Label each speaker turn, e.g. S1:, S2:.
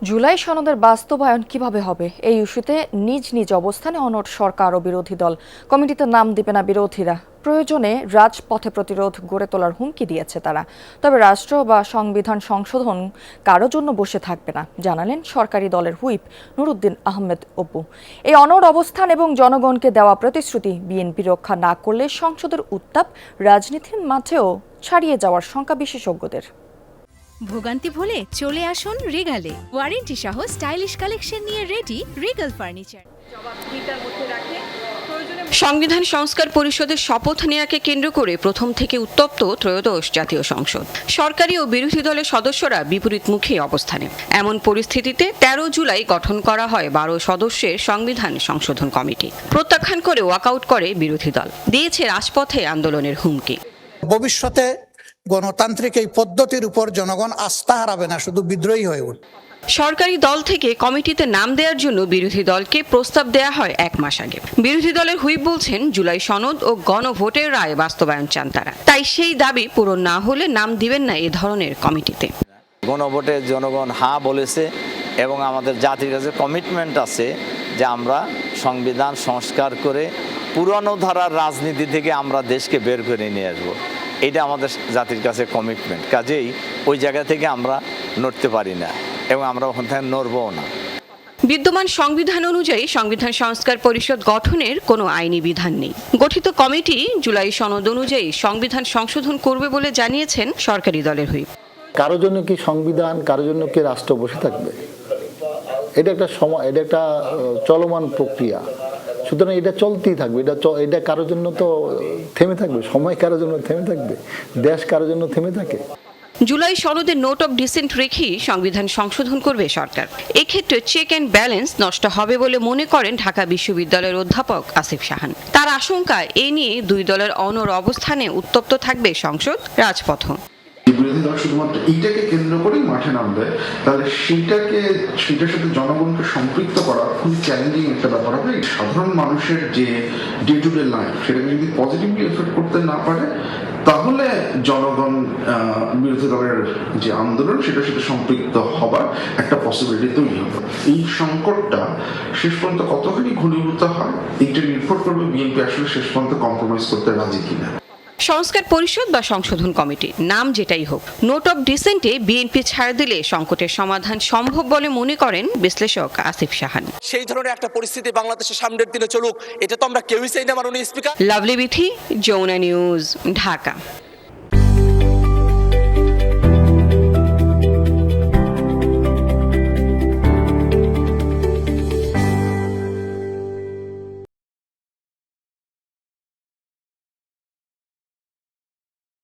S1: জুলাই সনদের বাস্তবায়ন কিভাবে হবে এই ইস্যুতে নিজ নিজ অবস্থানে অনড় সরকার ও বিরোধী দল। কমিটিতে নাম দেবে না বিরোধীরা। প্রয়োজনে রাজপথে প্রতিরোধ গড়ে তোলার হুমকি দিয়েছে তারা। তবে রাষ্ট্র বা সংবিধান সংশোধন কারো জন্য বসে থাকবে না, জানালেন সরকারি দলের হুইপ নুরুদ্দিন আহমেদ অপু। এই অনড় অবস্থান এবং জনগণকে দেওয়া প্রতিশ্রুতি বিএনপি রক্ষা না করলে সংসদের উত্তাপ রাজনীতির মাঝেও ছাড়িয়ে যাওয়ার শঙ্কা বিশেষজ্ঞদের।
S2: ভোগান্তি ভুলে চলে আসুন রিগালে। ওয়ারেন্টি সহ স্টাইলিশ কালেকশন নিয়ে রেডি রিগাল ফার্নিচার।
S3: সংবিধান সংস্কার পরিষদের শপথ নেওয়াকে কেন্দ্র করে প্রথম থেকে উত্তপ্ত ত্রয়োদশ জাতীয় সংসদ। সরকারি ও বিরোধী দলের সদস্যরা বিপরীত মুখে অবস্থানে। এমন পরিস্থিতিতে 13 জুলাই গঠন করা হয় 12 সদস্যের সংবিধান সংশোধন কমিটি। প্রত্যাখ্যান করে ওয়াকআউট করে বিরোধী দল, দিয়েছে রাজপথে আন্দোলনের হুমকি।
S4: ভবিষ্যতে গণতান্ত্রিক এই পদ্ধতির উপর জনগণ আস্থা হারাবে না, শুধু বিদ্রোহী হয়ে উঠবে।
S3: সরকারি দল থেকে কমিটিতে নাম দেওয়ার জন্য বিরোধী দলকে প্রস্তাব দেয়া হয় 1 মাস আগে। বিরোধী দলের হুইপ বলছেন, জুলাই সনদ ও গণভোটের রায় বাস্তবায়ন চান তারা। তাই সেই দাবি পূরণ না হলে নাম দিবেন না এ ধরনের কমিটিতে।
S5: গণভোটে জনগণ হ্যাঁ বলেছে এবং আমাদের জাতির কাছে কমিটমেন্ট আছে যে আমরা সংবিধান সংস্কার করে পুরনো ধারার রাজনীতি থেকে আমরা দেশকে বের করে নিয়ে আসবো। এটা আমাদের জাতির কাছে কমিটমেন্ট। কাজেই ওই জায়গা থেকে আমরা নড়তে পারি না এবং আমরা ওখান থেকে নড়বও না।
S3: বিদ্যমান সংবিধান অনুযায়ী সংবিধান সংস্কার পরিষদ গঠনের কোনো আইনি বিধান নেই। গঠিত কমিটি জুলাই সনদ অনুযায়ী সংবিধান সংশোধন করবে বলে জানিয়েছেন সরকারি দলের হুইপ।
S6: কারোর জন্য কি সংবিধান, কারোর জন্য কি রাষ্ট্র বসে থাকবে? এটা একটা সময়, এটা একটা চলমান প্রক্রিয়া, সুতরাং এটা চলতেই থাকবে। এটা কারোর জন্য তো থেমে থাকবে? সময় কারোর জন্য থেমে থাকবে? দেশ কারোর জন্য থেমে থাকে?
S3: জুলাই সনদে নোট অফ ডিসেন্ট রেখেই সংবিধান সংশোধন করবে সরকার। এক্ষেত্রে চেক অ্যান্ড ব্যালেন্স নষ্ট হবে বলে মনে করেন ঢাকা বিশ্ববিদ্যালয়ের অধ্যাপক আসিফ সাহান। তার আশঙ্কা, এ নিয়ে দুই দলের অনড় অবস্থানে উত্তপ্ত থাকবে সংসদ, রাজপথ।
S7: বিরোধী দল শুধুমাত্র এইটাকে কেন্দ্র করেই মাঠে নামবে, তাহলে সেটার সাথে জনগণকে সম্পৃক্ত করা খুবই চ্যালেঞ্জিং একটা ব্যাপার হবে। সাধারণ মানুষের যে ডে টু ডে লাইফ, সেটাকে যদি পজিটিভলি এফেক্ট করতে না পারে, তাহলে জনগণ বিরোধী দলের যে আন্দোলন সেটার সাথে সম্পৃক্ত হবার একটা পসিবিলিটি তৈরি হবে। এই সংকটটা শেষ পর্যন্ত কতখানি ঘনীভূত হয়, এইটা নির্ভর করবে বিএনপি আসলে শেষ পর্যন্ত কম্প্রোমাইজ করতে রাজি কিনা।
S3: সংস্কার পরিষদ বা সংশোধন কমিটি, নাম যেটাই হোক, নোট অফ ডিসেন্টে বিএনপি ছাড় দিলে সংকটের সমাধান সম্ভব বলে মনে করেন বিশ্লেষক আসিফ সাহান।
S8: সেই ধরনের একটা পরিস্থিতি বাংলাদেশের সামনের দিনে চলুক, এটা তো আমরা কেউই চাই না মাননীয় স্পিকার।
S3: লাভলি বিথি, যমুনা নিউজ, ঢাকা।